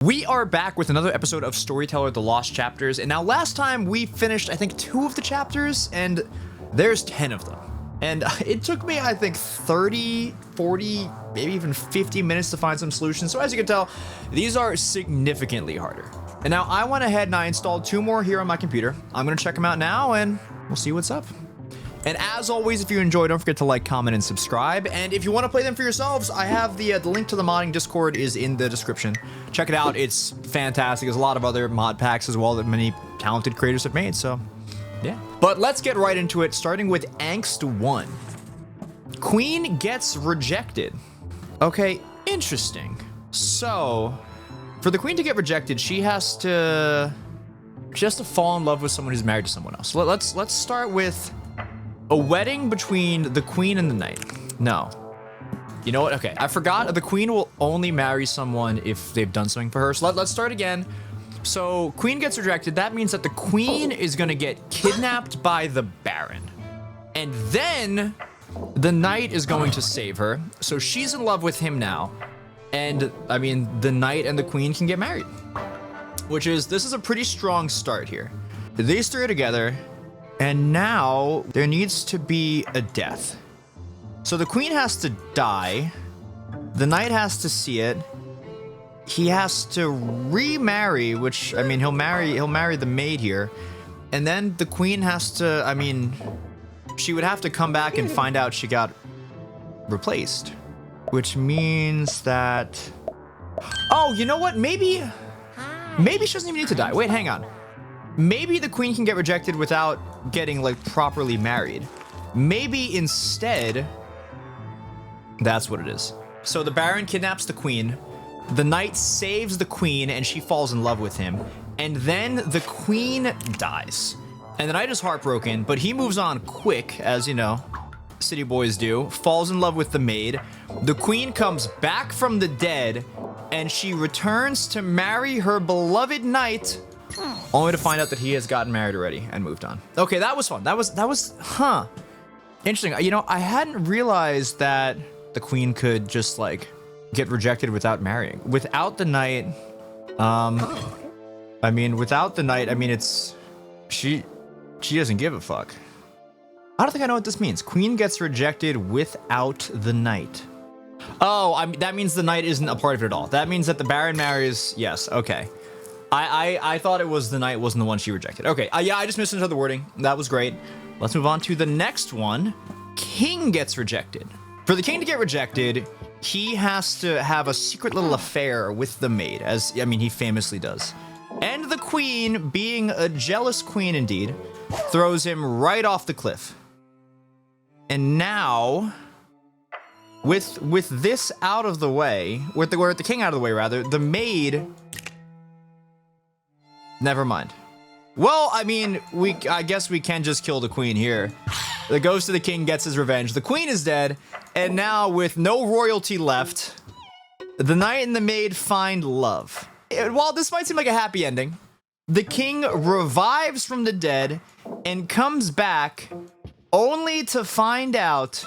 We are back with another episode of Storyteller The Lost Chapters, and now last time we finished, I think, 2 of the chapters, and there's 10 of them. And it took me, I think, 30, 40, maybe even 50 minutes to find some solutions, so as you can tell, these are significantly harder. And now I went ahead and I installed 2 more here on my computer. I'm gonna check them out now, and we'll see what's up. And as always, if you enjoy, don't forget to like, comment, and subscribe. And if you want to play them for yourselves, I have the link to the modding Discord is in the description. Check it out. It's fantastic. There's a lot of other mod packs as well that many talented creators have made, so yeah. But let's get right into it, starting with Angst 1. Queen gets rejected. Okay, interesting. So, for the queen to get rejected, she has to fall in love with someone who's married to someone else. Let's start with a wedding between the queen and the knight. No. You know what? Okay, I forgot. The queen will only marry someone if they've done something for her. So let's start again. So queen gets rejected. That means that the queen is gonna get kidnapped by the baron. And then the knight is going to save her. So she's in love with him now. And I mean, the knight and the queen can get married. This is a pretty strong start here. These 3 are together. And now there needs to be a death. So the queen has to die. The knight has to see it. He has to remarry, which, I mean, he'll marry the maid here. And then the queen has to, I mean, she would have to come back and find out she got replaced. Which means that, oh, you know what? Maybe she doesn't even need to die. Wait, hang on. Maybe the queen can get rejected without getting, like, properly married. Maybe instead, that's what it is. So the baron kidnaps the queen, the knight saves the queen, and she falls in love with him, and then the queen dies. And the knight is heartbroken, but he moves on quick, as you know, city boys do, falls in love with the maid. The queen comes back from the dead, and she returns to marry her beloved knight, only to find out that he has gotten married already and moved on. Okay, that was fun. That was, interesting. You know, I hadn't realized that the queen could just, like, get rejected without marrying. Without the knight, it's, she doesn't give a fuck. I don't think I know what this means. Queen gets rejected without the knight. Oh, that means the knight isn't a part of it at all. That means that the baron marries, yes, okay. I thought it was the knight wasn't the one she rejected. Okay, yeah, I just misunderstood the wording. That was great. Let's move on to the next one. King gets rejected. For the king to get rejected, he has to have a secret little affair with the maid, as, I mean, he famously does. And the queen, being a jealous queen indeed, throws him right off the cliff. And now, with this out of the way, with the king out of the way, rather, the maid... Never mind. Well, I mean, I guess we can just kill the queen here. The ghost of the king gets his revenge. The queen is dead, and now with no royalty left, the knight and the maid find love. While this might seem like a happy ending, the king revives from the dead and comes back only to find out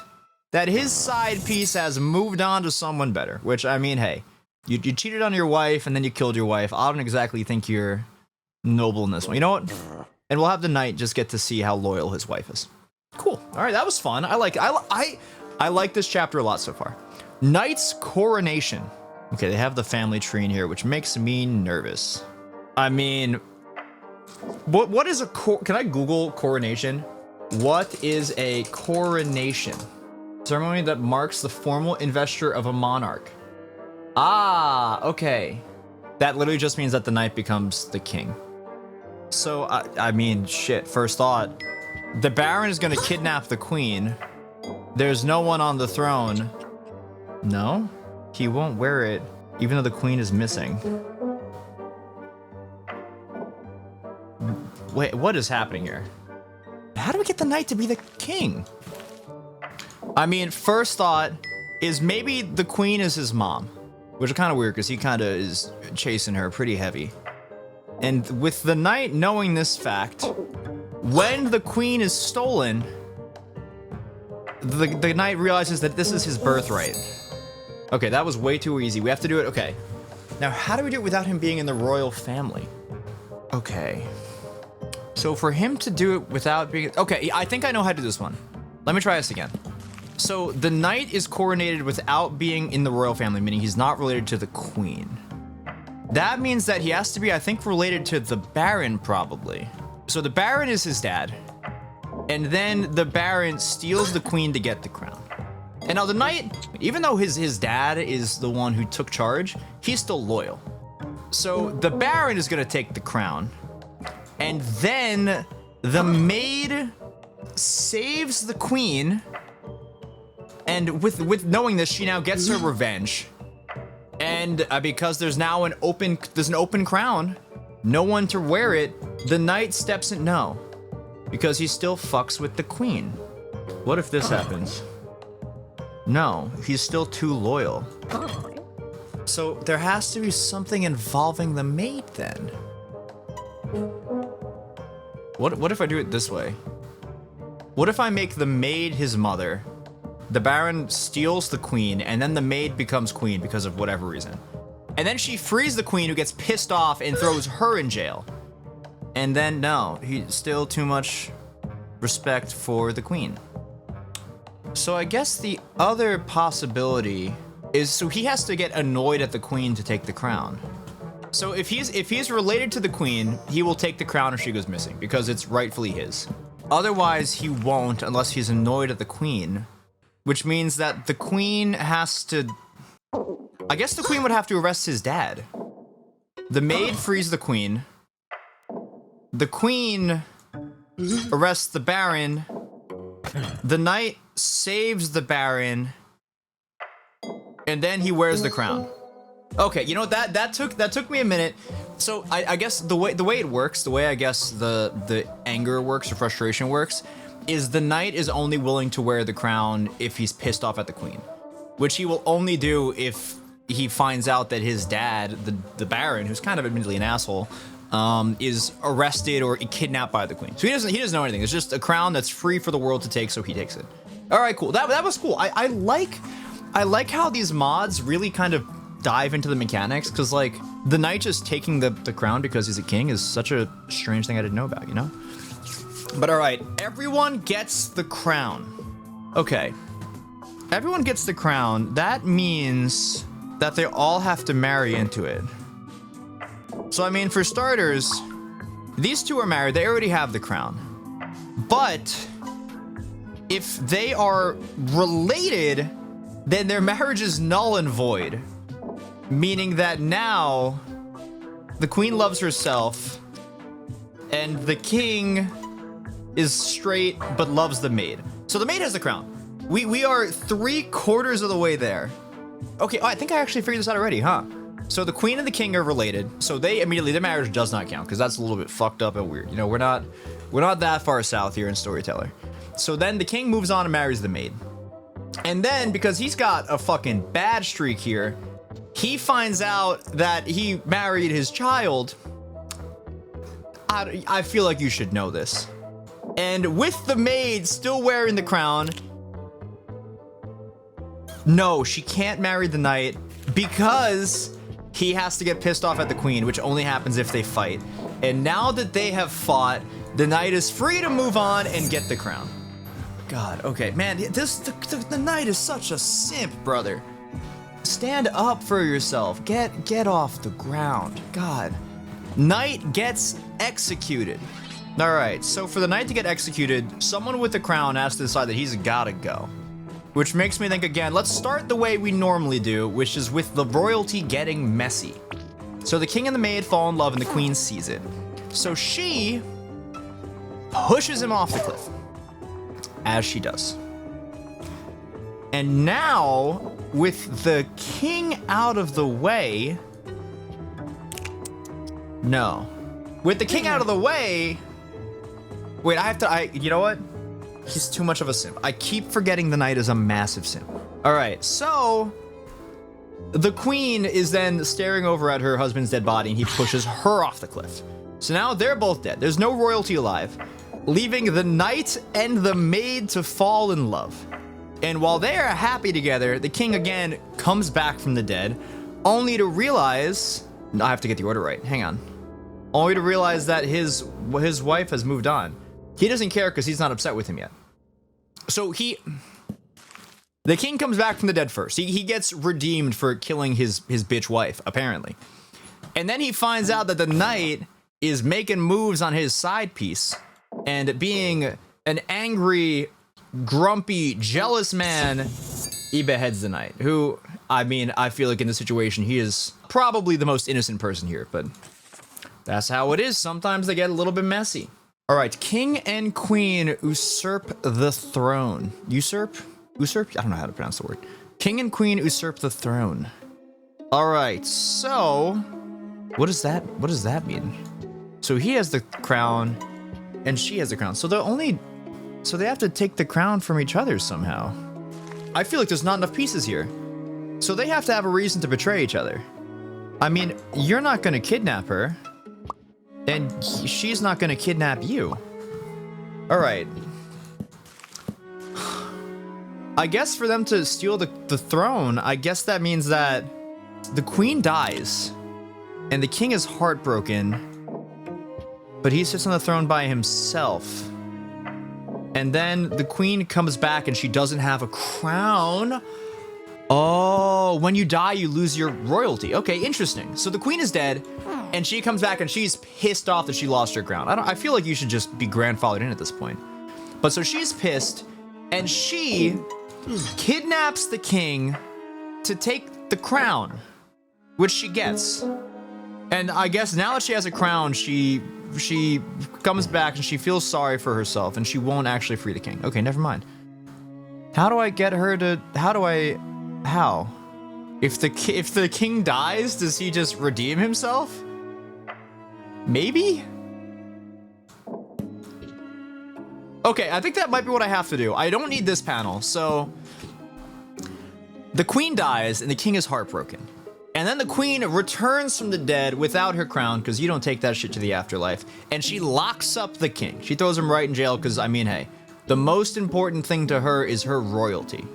that his side piece has moved on to someone better. Which, I mean, hey, you cheated on your wife and then you killed your wife. I don't exactly think you're noble in this one. You know what? And we'll have the knight just get to see how loyal his wife is. Cool. All right, that was fun. I like this chapter a lot so far. Knight's coronation. Okay, they have the family tree in here, which makes me nervous. I mean, what is a can I Google coronation? What is a coronation? Ceremony that marks the formal investiture of a monarch. Ah, okay. That literally just means that the knight becomes the king. So, I mean, shit, first thought. The baron is gonna kidnap the queen. There's no one on the throne. No? He won't wear it, even though the queen is missing. Wait, what is happening here? How do we get the knight to be the king? I mean, first thought is maybe the queen is his mom. Which is kind of weird, because he kind of is chasing her pretty heavy. And with the knight knowing this fact, when the queen is stolen, the knight realizes that this is his birthright. Okay, that was way too easy. We have to do it. Okay. Now, how do we do it without him being in the royal family? Okay. So for him to do it without being... Okay, I think I know how to do this one. Let me try this again. So the knight is coronated without being in the royal family, meaning he's not related to the queen. That means that he has to be, I think, related to the baron, probably. So the baron is his dad. And then the baron steals the queen to get the crown. And now the knight, even though his dad is the one who took charge, he's still loyal. So the baron is gonna take the crown. And then the maid saves the queen. And with knowing this, she now gets her revenge. And because there's now an open crown, no one to wear it, the knight steps in. No, because he still fucks with the queen. What if this happens? No, he's still too loyal. So there has to be something involving the maid then. What if I do it this way? What if I make the maid his mother? The baron steals the queen, and then the maid becomes queen because of whatever reason. And then she frees the queen, who gets pissed off and throws her in jail. And then, no, he's still too much respect for the queen. So I guess the other possibility is, so he has to get annoyed at the queen to take the crown. So if he's related to the queen, he will take the crown if she goes missing, because it's rightfully his. Otherwise, he won't unless he's annoyed at the queen. Which means that the queen has to... I guess the queen would have to arrest his dad. The maid frees the queen. The queen arrests the baron. The knight saves the baron. And then he wears the crown. Okay, you know, that took me a minute. So I guess the way it works, the way I guess the anger works or frustration works, is the knight is only willing to wear the crown if he's pissed off at the queen, which he will only do if he finds out that his dad, the baron, who's kind of admittedly an asshole, is arrested or kidnapped by the queen. So he doesn't know anything. It's just a crown that's free for the world to take, so he takes it. All right, cool. That was cool. I like how these mods really kind of dive into the mechanics, because like the knight just taking the crown because he's a king is such a strange thing I didn't know about, you know? But all right, everyone gets the crown. Okay, everyone gets the crown. That means that they all have to marry into it. So I mean, for starters, these two are married. They already have the crown. But if they are related, then their marriage is null and void. Meaning that now the queen loves herself and the king is straight but loves the maid. So the maid has the crown. We are 3/4 of the way there. Okay, oh, I think I actually figured this out already, huh? So the queen and the king are related. So they immediately, their marriage does not count because that's a little bit fucked up and weird. You know, we're not that far south here in Storyteller. So then the king moves on and marries the maid. And then because he's got a fucking bad streak here, he finds out that he married his child. I feel like you should know this. And with the maid still wearing the crown, no, she can't marry the knight because he has to get pissed off at the queen, which only happens if they fight. And now that they have fought, the knight is free to move on and get the crown. God, okay, man, the knight is such a simp, brother. Stand up for yourself. Get off the ground. God. Knight gets executed. All right, so for the knight to get executed, someone with the crown has to decide that he's gotta go. Which makes me think again, let's start the way we normally do, which is with the royalty getting messy. So the king and the maid fall in love and the queen sees it. So she pushes him off the cliff, as she does. And now, with the king out of the way, no. With the king out of the way, wait, you know what? He's too much of a simp. I keep forgetting the knight is a massive simp. All right, so the queen is then staring over at her husband's dead body and he pushes her off the cliff. So now they're both dead. There's no royalty alive, leaving the knight and the maid to fall in love. And while they are happy together, the king again comes back from the dead, only to realize, I have to get the order right, hang on. Only to realize that his wife has moved on. He doesn't care because he's not upset with him yet. So the king comes back from the dead first. He gets redeemed for killing his bitch wife, apparently. And then he finds out that the knight is making moves on his side piece and being an angry, grumpy, jealous man, he beheads the knight, who, I mean, I feel like in this situation, he is probably the most innocent person here, but that's how it is. Sometimes they get a little bit messy. All right, king and queen usurp the throne. Usurp? Usurp? I don't know how to pronounce the word. King and queen usurp the throne. All right, so what does that mean? So he has the crown and she has the crown. So they have to take the crown from each other somehow. I feel like there's not enough pieces here. So they have to have a reason to betray each other. I mean, you're not going to kidnap her. And she's not going to kidnap you. All right. I guess for them to steal the throne, I guess that means that the queen dies. And the king is heartbroken. But he sits on the throne by himself. And then the queen comes back and she doesn't have a crown. Oh, when you die, you lose your royalty. Okay, interesting. So the queen is dead, and she comes back and she's pissed off that she lost her crown. I feel like you should just be grandfathered in at this point. But so she's pissed, and she kidnaps the king to take the crown, which she gets. And I guess now that she has a crown, she comes back and she feels sorry for herself, and she won't actually free the king. Okay, never mind. How do I get her to? How? If the king dies, does he just redeem himself? Maybe? Okay, I think that might be what I have to do. I don't need this panel. So the queen dies and the king is heartbroken. And then the queen returns from the dead without her crown, because you don't take that shit to the afterlife. And she locks up the king. She throws him right in jail because, I mean, hey, the most important thing to her is her royalty.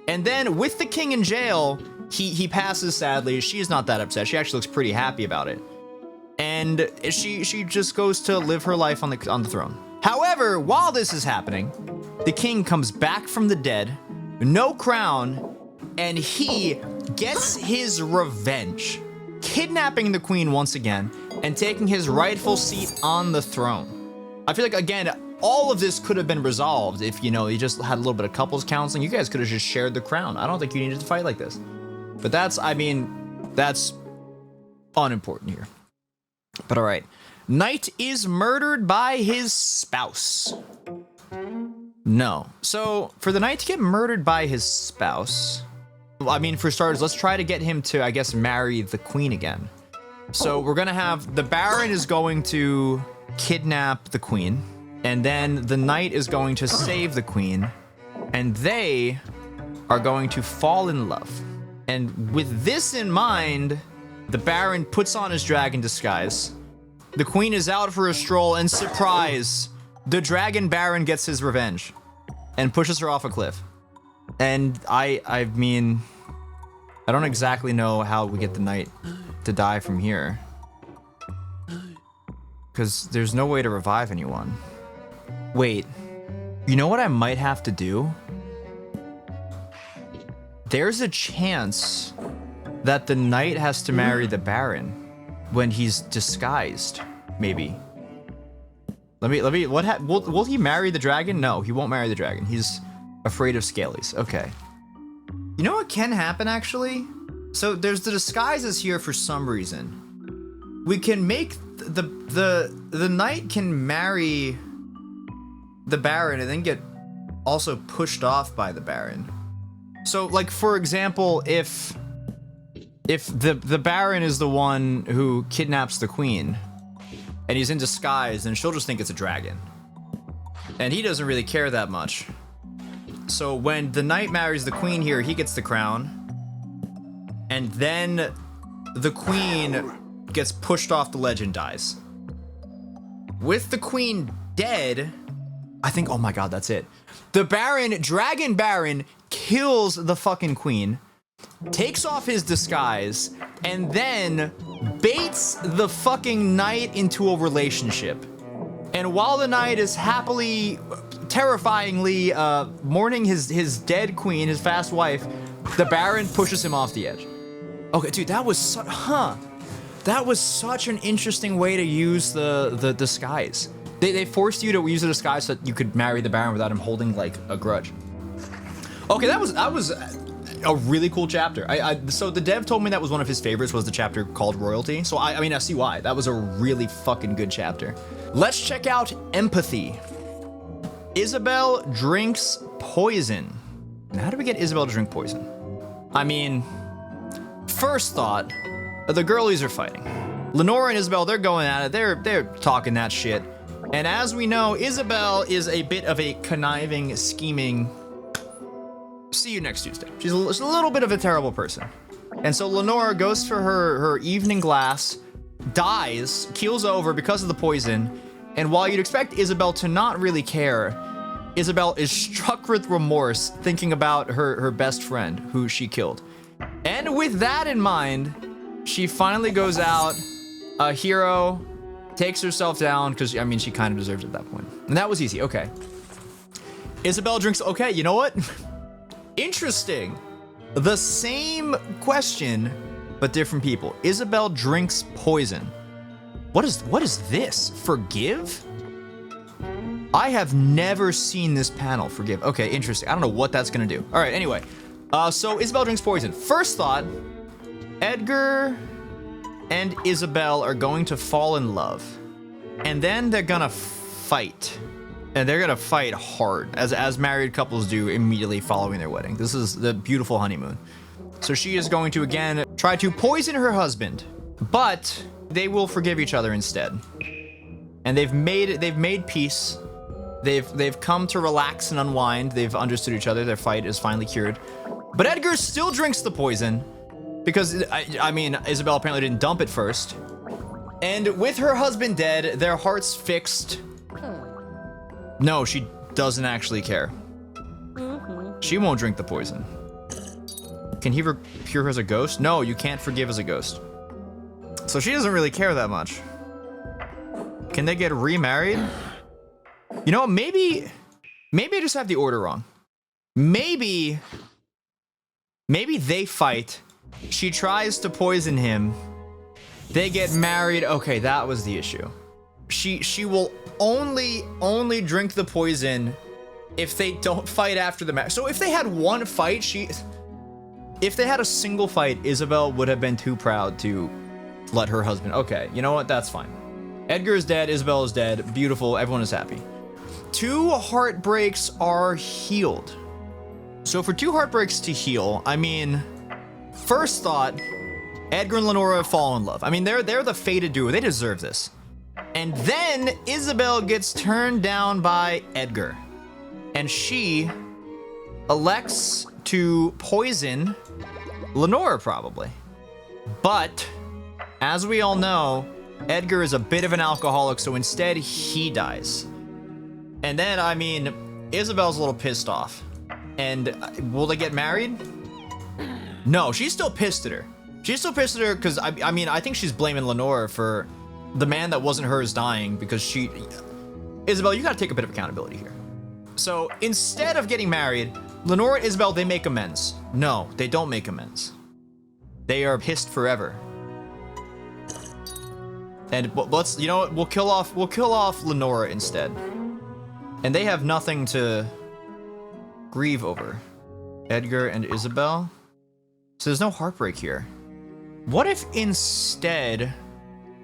And then with the king in jail, he passes sadly. She's not that upset. She actually looks pretty happy about it. And she just goes to live her life on the throne. However, while this is happening, the king comes back from the dead, no crown, and he gets his revenge, kidnapping the queen once again and taking his rightful seat on the throne. I feel like, again, all of this could have been resolved if, you just had a little bit of couples counseling. You guys could have just shared the crown. I don't think you needed to fight like this. But that's unimportant here. But all right. Knight is murdered by his spouse. No. So for the knight to get murdered by his spouse, I mean, for starters, let's try to get him to, I guess, marry the queen again. So we're going to have the baron is going to kidnap the queen. And then the knight is going to save the queen, and they are going to fall in love. And with this in mind, the baron puts on his dragon disguise. The queen is out for a stroll, and surprise, the dragon baron gets his revenge and pushes her off a cliff. And I mean, I don't exactly know how we get the knight to die from here, because there's no way to revive anyone. Wait, you know what I might have to do? There's a chance that the knight has to marry the baron when he's disguised, maybe. Will he marry the dragon? No, he won't marry the dragon. He's afraid of scalies. Okay. You know what can happen, actually? So there's the disguises here for some reason. We can make the knight can marry the baron and then get also pushed off by the baron. So, like, for example, if the baron is the one who kidnaps the queen and he's in disguise, then she'll just think it's a dragon. And he doesn't really care that much. So when the knight marries the queen here, he gets the crown. And then the queen gets pushed off the ledge and dies. With the queen dead, I think, oh my god, that's it. The baron, dragon baron, kills the fucking queen. takes off his disguise, and then baits the fucking knight into a relationship. And while the knight is happily, terrifyingly mourning his dead queen, his fast wife, the Baron pushes him off the edge. Okay, dude, that was that was such an interesting way to use the disguise. They forced you to use the disguise so that you could marry the Baron without him holding like a grudge. Okay, that was a really cool chapter. So the dev told me that was one of his favorites, was the chapter called Royalty. So I mean, I see why. That was a really fucking good chapter. Let's check out Empathy. Isabelle drinks poison. Now, how do we get Isabelle to drink poison? I mean, first thought, the girlies are fighting. Lenora and Isabelle, they're going at it. They're talking that shit. And as we know, Isabelle is a bit of a conniving, scheming. See you next Tuesday. She's a little bit of a terrible person. And so Lenora goes for her evening glass, dies, keels over because of the poison. And while you'd expect Isabelle to not really care, Isabelle is struck with remorse thinking about her best friend who she killed. And with that in mind, she finally goes out, a hero, takes herself down, because, I mean, she kind of deserved it at that point. And that was easy, okay. Isabelle drinks, okay, you know what? Interesting. The same question, but different people. Isabelle drinks poison. What is this? Forgive? I have never seen this panel, forgive. Okay, interesting. I don't know what that's gonna do. All right, anyway. So Isabelle drinks poison. First thought, Edgar and Isabelle are going to fall in love. And then they're gonna fight. And they're gonna fight hard, as married couples do immediately following their wedding. This is the beautiful honeymoon. So she is going to, again, try to poison her husband. But they will forgive each other instead. And they've made peace. They've come to relax and unwind. They've understood each other. Their fight is finally cured. But Edgar still drinks the poison because, I mean, Isabelle apparently didn't dump it first. And with her husband dead, their hearts fixed. No, she doesn't actually care. She won't drink the poison. Can he cure her as a ghost? No, you can't forgive as a ghost. So she doesn't really care that much. Can they get remarried? You know, maybe I just have the order wrong. Maybe they fight. She tries to poison him. They get married. Okay, that was the issue. She will only drink the poison if they don't fight after the match. So if they had one fight, if they had a single fight, Isabelle would have been too proud to let her husband. Okay, you know what? That's fine. Edgar is dead. Isabelle is dead. Beautiful. Everyone is happy. 2 heartbreaks are healed. So for 2 heartbreaks to heal, I mean, first thought, Edgar and Lenora fall in love. I mean, they're the fated duo. They deserve this. And then Isabelle gets turned down by Edgar. And she elects to poison Lenora, probably. But, as we all know, Edgar is a bit of an alcoholic, so instead he dies. And then, I mean, Isabelle's a little pissed off. And will they get married? No, she's still pissed at her. She's still pissed at her because, I mean, I think she's blaming Lenora for the man that wasn't hers dying because Isabelle, you gotta take a bit of accountability here. So instead of getting married, Lenora and Isabelle, they make amends. No, they don't make amends. They are pissed forever. And let's, you know what, we'll kill off Lenora instead. And they have nothing to grieve over. Edgar and Isabelle. So there's no heartbreak here. What if instead,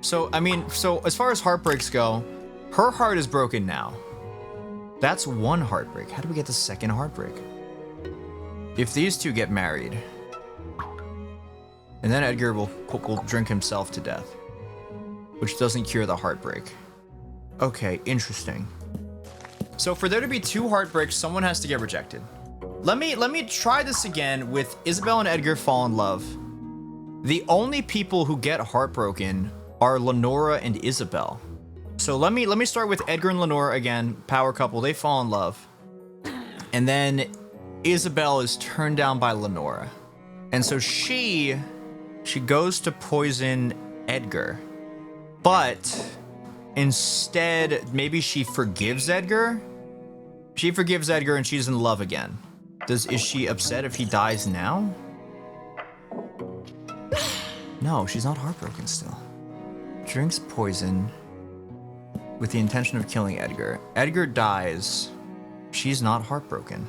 so as far as heartbreaks go, her heart is broken now. That's one heartbreak. How do we get the second heartbreak? If these two get married, and then Edgar will drink himself to death, which doesn't cure the heartbreak. Okay, interesting. So for there to be 2 heartbreaks, someone has to get rejected. Let me try this again with Isabelle and Edgar fall in love. The only people who get heartbroken are Lenora and Isabelle. So let me start with Edgar and Lenora again, power couple, they fall in love. And then Isabelle is turned down by Lenora. And so she goes to poison Edgar. But instead, maybe she forgives Edgar? She forgives Edgar and she's in love again. Is she upset if he dies now? No, she's not heartbroken still. Drinks poison with the intention of killing Edgar. Edgar dies. She's not heartbroken.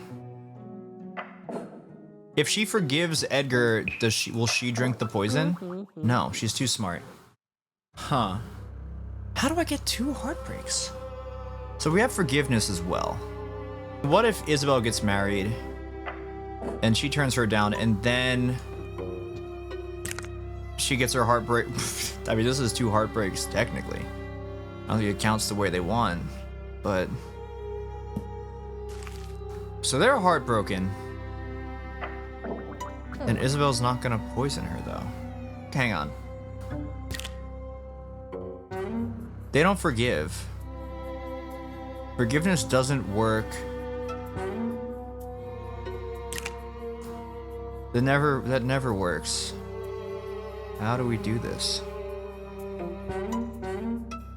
If she forgives Edgar, will she drink the poison? No, she's too smart. Huh. How do I get 2 heartbreaks? So we have forgiveness as well. What if Isabelle gets married and she turns her down and then she gets her heartbreak? I mean, this is 2 heartbreaks technically. I don't think it counts the way they want, but... So they're heartbroken. And Isabelle's not gonna poison her though. Hang on. They don't forgive. Forgiveness doesn't work. That never works. How do we do this?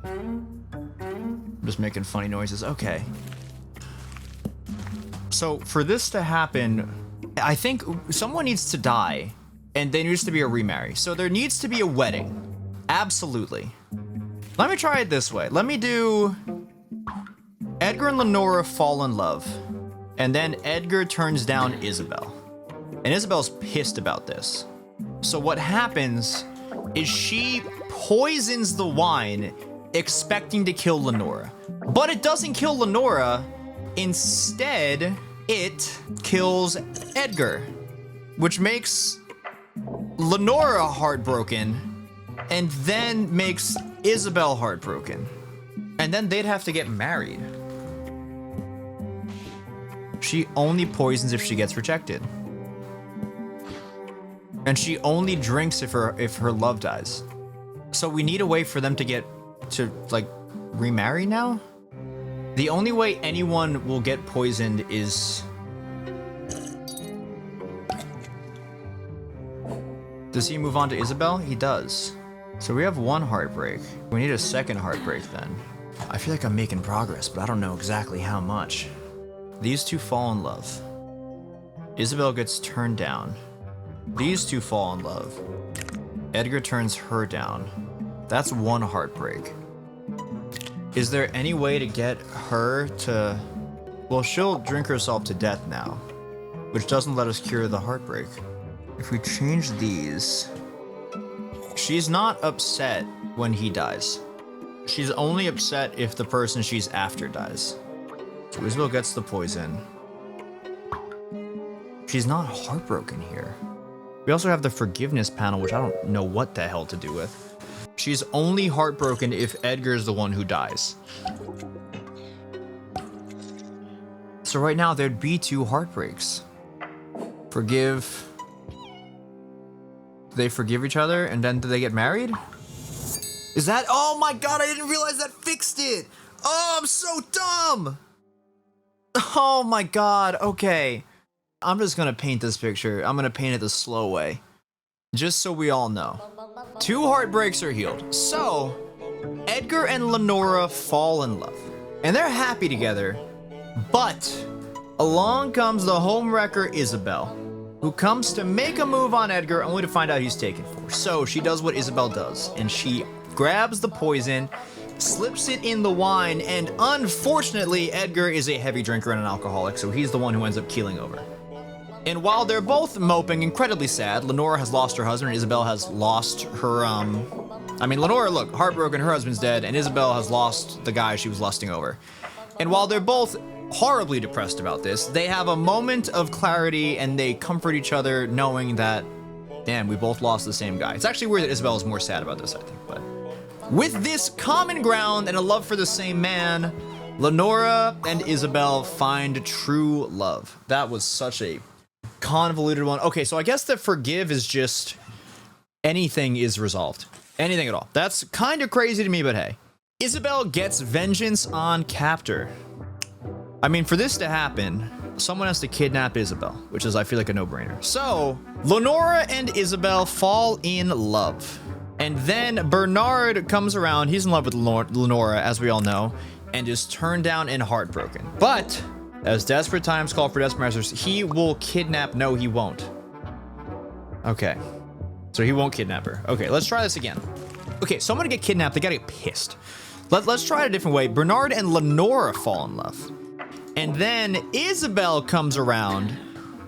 I'm just making funny noises. Okay. So for this to happen, I think someone needs to die and there needs to be a remarry. So there needs to be a wedding. Absolutely. Let me try it this way. Let me do Edgar and Lenora fall in love. And then Edgar turns down Isabelle. And Isabelle's pissed about this. So what happens is she poisons the wine expecting to kill Lenora. But it doesn't kill Lenora. Instead, it kills Edgar, which makes Lenora heartbroken and then makes Isabelle heartbroken. And then they'd have to get married. She only poisons if she gets rejected. And she only drinks if her love dies. So we need a way for them to like remarry now? The only way anyone will get poisoned is... Does he move on to Isabelle? He does. So we have 1 heartbreak. We need a 2nd heartbreak then. I feel like I'm making progress, but I don't know exactly how much. These 2 fall in love. Isabelle gets turned down. These 2 fall in love. Edgar turns her down. That's 1 heartbreak. Is there any way to get her to... Well, she'll drink herself to death now, which doesn't let us cure the heartbreak. If we change these... She's not upset when he dies. She's only upset if the person she's after dies. So Isabelle gets the poison. She's not heartbroken here. We also have the forgiveness panel, which I don't know what the hell to do with. She's only heartbroken if Edgar's the one who dies. So right now, there'd be 2 heartbreaks. Forgive... They forgive each other, and then do they get married? Is that... Oh my god, I didn't realize that fixed it! Oh, I'm so dumb! Oh my god, okay. I'm just gonna paint this picture. I'm gonna paint it the slow way. Just so we all know. 2 heartbreaks are healed. So, Edgar and Lenora fall in love. And they're happy together. But, along comes the homewrecker Isabelle, who comes to make a move on Edgar only to find out he's taken for. So, she does what Isabelle does. And she grabs the poison, slips it in the wine, and unfortunately, Edgar is a heavy drinker and an alcoholic, so he's the one who ends up keeling over. And while they're both moping, incredibly sad, Lenora has lost her husband, and Isabelle has lost her, I mean, Lenora, look, heartbroken, her husband's dead, and Isabelle has lost the guy she was lusting over. And while they're both horribly depressed about this, they have a moment of clarity, and they comfort each other knowing that, damn, we both lost the same guy. It's actually weird that Isabelle is more sad about this, I think, but... With this common ground and a love for the same man, Lenora and Isabelle find true love. That was such a convoluted one. Okay, so I guess that forgive is just anything is resolved. Anything at all. That's kind of crazy to me, but hey. Isabelle gets vengeance on captor. I mean, for this to happen, someone has to kidnap Isabelle, which is, I feel like, a no-brainer. So, Lenora and Isabelle fall in love. And then Bernard comes around. He's in love with Lenora, as we all know, and is turned down and heartbroken. But, as desperate times call for desperate measures, he will kidnap... No, he won't. Okay. So he won't kidnap her. Okay, let's try this again. Okay, so I'm gonna get kidnapped. They gotta get pissed. Let's try it a different way. Bernard and Lenora fall in love. And then Isabelle comes around,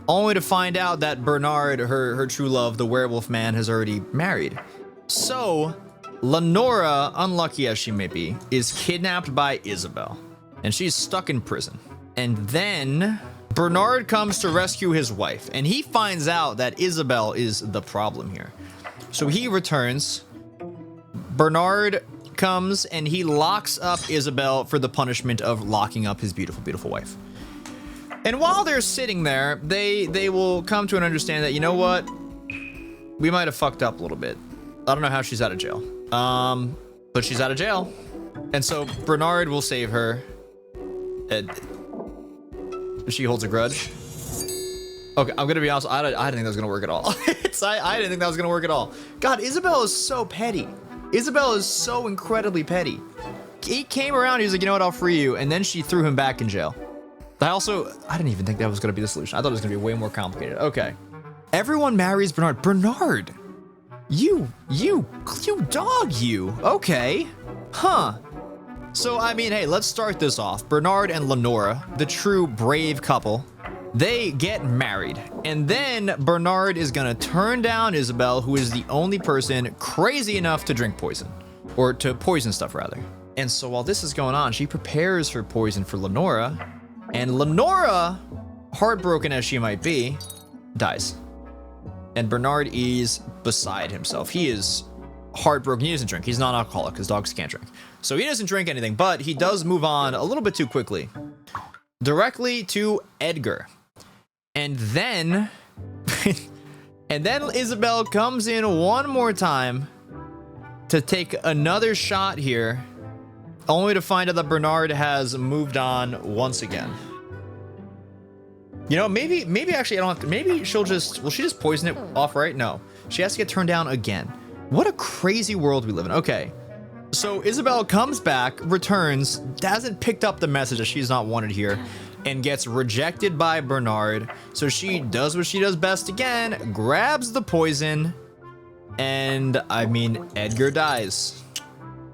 only to find out that Bernard, her true love, the werewolf man, has already married. So, Lenora, unlucky as she may be, is kidnapped by Isabelle. And she's stuck in prison. And then Bernard comes to rescue his wife. And he finds out that Isabelle is the problem here. So he returns. Bernard comes and he locks up Isabelle for the punishment of locking up his beautiful, beautiful wife. And while they're sitting there, they will come to an understanding that, you know what? We might have fucked up a little bit. I don't know how she's out of jail. But she's out of jail. And so Bernard will save her. She holds a grudge. Okay, I'm gonna be honest, I didn't think that was gonna work at all. I didn't think that was gonna work at all. God, Isabelle is so petty. Isabelle is so incredibly petty. He came around, he was like, you know what, I'll free you, and then she threw him back in jail. I didn't even think that was gonna be the solution. I thought it was gonna be way more complicated. Okay. Everyone marries Bernard. Bernard! You dog, you. Okay. Huh. So, I mean, hey, let's start this off. Bernard and Lenora, the true brave couple, they get married. And then Bernard is gonna turn down Isabelle, who is the only person crazy enough to drink poison. Or to poison stuff, rather. And so while this is going on, she prepares her poison for Lenora. And Lenora, heartbroken as she might be, dies. And Bernard is beside himself. He is heartbroken. He doesn't drink. He's not an alcoholic because dogs can't drink. So he doesn't drink anything, but he does move on a little bit too quickly. Directly to Edgar. And then... and then Isabelle comes in one more time to take another shot here, only to find out that Bernard has moved on once again. You know, maybe actually I don't have to, maybe she'll just, will she just poison it off, right? No. She has to get turned down again. What a crazy world we live in. Okay. So Isabelle comes back, returns, hasn't picked up the message that she's not wanted here, and gets rejected by Bernard. So she does what she does best again, grabs the poison, and I mean, Edgar dies.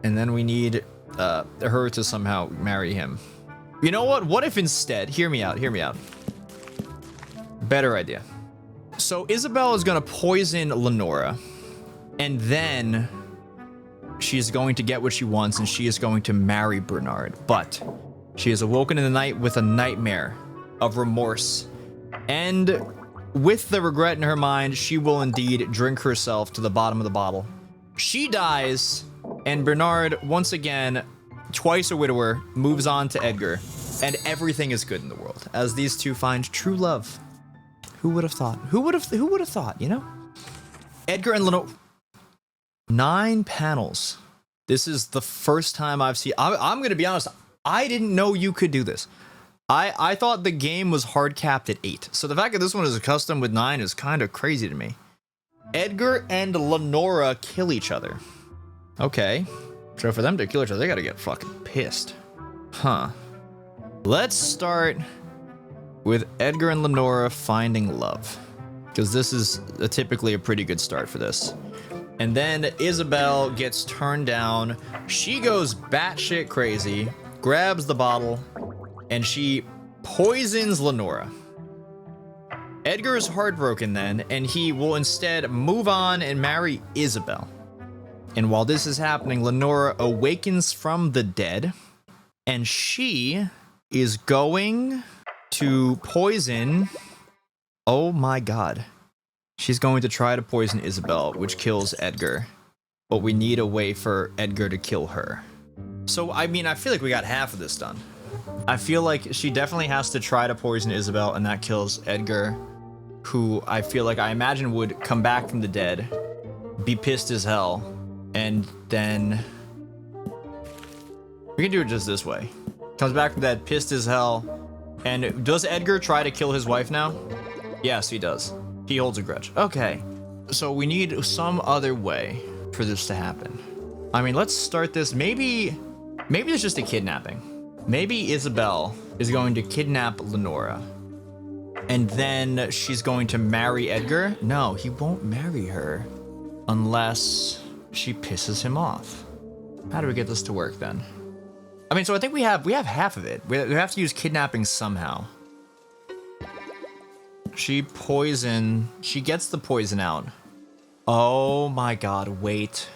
And then we need her to somehow marry him. You know what? What if instead, hear me out. Better idea. So Isabelle is gonna poison Lenora, and then she's going to get what she wants, and she is going to marry Bernard. But she is awoken in the night with a nightmare of remorse, and with the regret in her mind, she will indeed drink herself to the bottom of the bottle. She dies, and Bernard, once again, twice a widower, moves on to Edgar, and everything is good in the world as these two find true love. Who would have thought? Who would have thought, you know? Edgar and Lenora. 9 panels. This is the first time I've seen... I'm gonna be honest, I didn't know you could do this. I thought the game was hard capped at 8. So the fact that this one is custom with 9 is kind of crazy to me. Edgar and Lenora kill each other. Okay. So for them to kill each other, they gotta get fucking pissed. Huh. Let's start with Edgar and Lenora finding love, because this is typically a pretty good start for this. And then Isabelle gets turned down. She goes batshit crazy, grabs the bottle, and she poisons Lenora. Edgar is heartbroken then, and he will instead move on and marry Isabelle. And while this is happening, Lenora awakens from the dead, and she is going to poison... Oh my god. She's going to try to poison Isabelle, which kills Edgar. But we need a way for Edgar to kill her. So, I mean, I feel like we got half of this done. I feel like she definitely has to try to poison Isabelle, and that kills Edgar, who I feel like I imagine would come back from the dead, be pissed as hell, and then... We can do it just this way. Comes back from the dead, pissed as hell, And does Edgar try to kill his wife now? Yes, he does. He holds a grudge. Okay. So we need some other way for this to happen. I mean, let's start this. Maybe it's just a kidnapping. Maybe Isabelle is going to kidnap Lenora. And then she's going to marry Edgar? No, he won't marry her unless she pisses him off. How do we get this to work then? I mean, so I think we have half of it. We have to use kidnapping somehow. She gets the poison out. Oh my god, wait.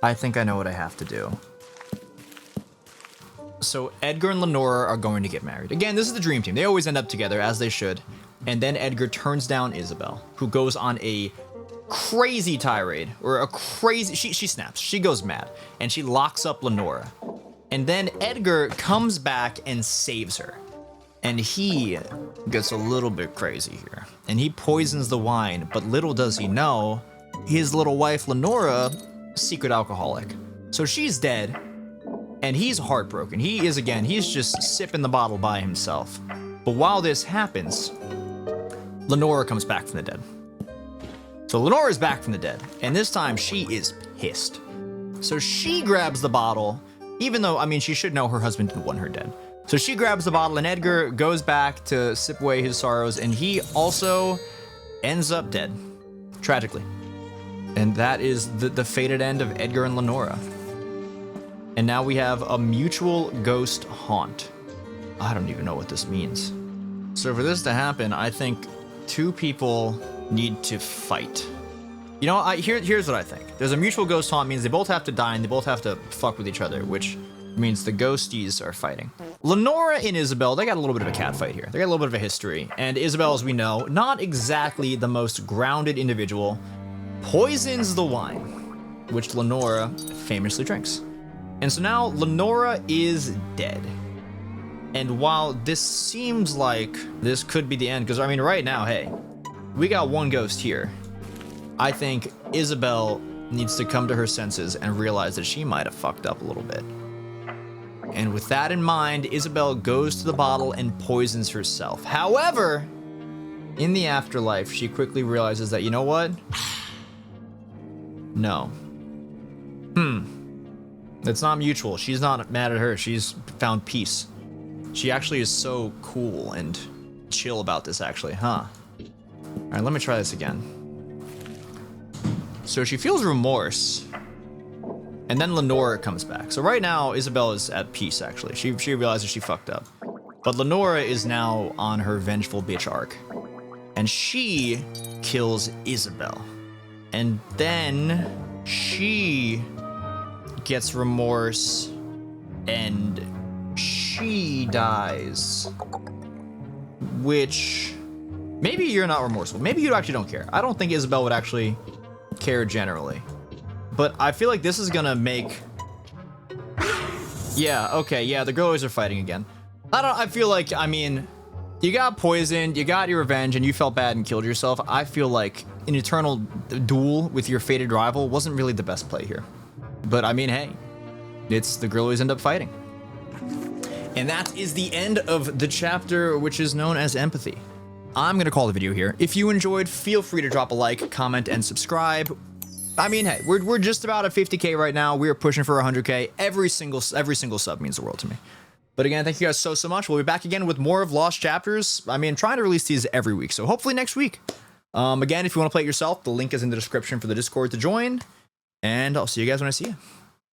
I think I know what I have to do. So Edgar and Lenora are going to get married. Again, this is the dream team. They always end up together, as they should. And then Edgar turns down Isabelle, who goes on a crazy tirade, or a crazy, she snaps, she goes mad, and she locks up Lenora. And then Edgar comes back and saves her. And he gets a little bit crazy here. And he poisons the wine, but little does he know, his little wife Lenora, secret alcoholic. So she's dead, and he's heartbroken. He's just sipping the bottle by himself. But while this happens, Lenora comes back from the dead. So Lenora's back from the dead, and this time she is pissed. So she grabs the bottle, even though, I mean, she should know her husband didn't want her dead. So she grabs the bottle, and Edgar goes back to sip away his sorrows, and he also ends up dead, tragically. And that is the fated end of Edgar and Lenora. And now we have a mutual ghost haunt. I don't even know what this means. So for this to happen, I think two people need to fight. You know, here's what I think. There's a mutual ghost haunt means they both have to die and they both have to fuck with each other, which means the ghosties are fighting. Lenora and Isabelle, they got a little bit of a cat fight here. They got a little bit of a history. And Isabelle, as we know, not exactly the most grounded individual, poisons the wine, which Lenora famously drinks. And so now Lenora is dead. And while this seems like this could be the end, because I mean, right now, hey, we got one ghost here. I think Isabelle needs to come to her senses and realize that she might have fucked up a little bit. And with that in mind, Isabelle goes to the bottle and poisons herself. However, in the afterlife, she quickly realizes that, you know what? No. It's not mutual. She's not mad at her. She's found peace. She actually is so cool and chill about this, actually, huh? All right, let me try this again. So she feels remorse, and then Lenora comes back. So right now, Isabelle is at peace, actually. She realizes she fucked up. But Lenora is now on her vengeful bitch arc. And she kills Isabelle. And then she gets remorse, and she dies. Which, maybe you're not remorseful. Maybe you actually don't care. I don't think Isabelle would actually care generally. But I feel like this is gonna make... Yeah, okay, yeah, the girlies are fighting again. I feel like, I mean, you got poisoned, you got your revenge, and you felt bad and killed yourself. I feel like an eternal duel with your fated rival wasn't really the best play here. But I mean, hey, it's the girlies end up fighting. And that is the end of the chapter, which is known as Empathy. I'm gonna call the video here. If you enjoyed, feel free to drop a like, comment, and subscribe. I mean, hey, we're just about at 50K right now. We're pushing for 100K. Every single sub means the world to me. But again, thank you guys so much. We'll be back again with more of Lost Chapters. I mean, trying to release these every week, so hopefully next week. Again, if you want to play it yourself, the link is in the description for the Discord to join. And I'll see you guys when I see you.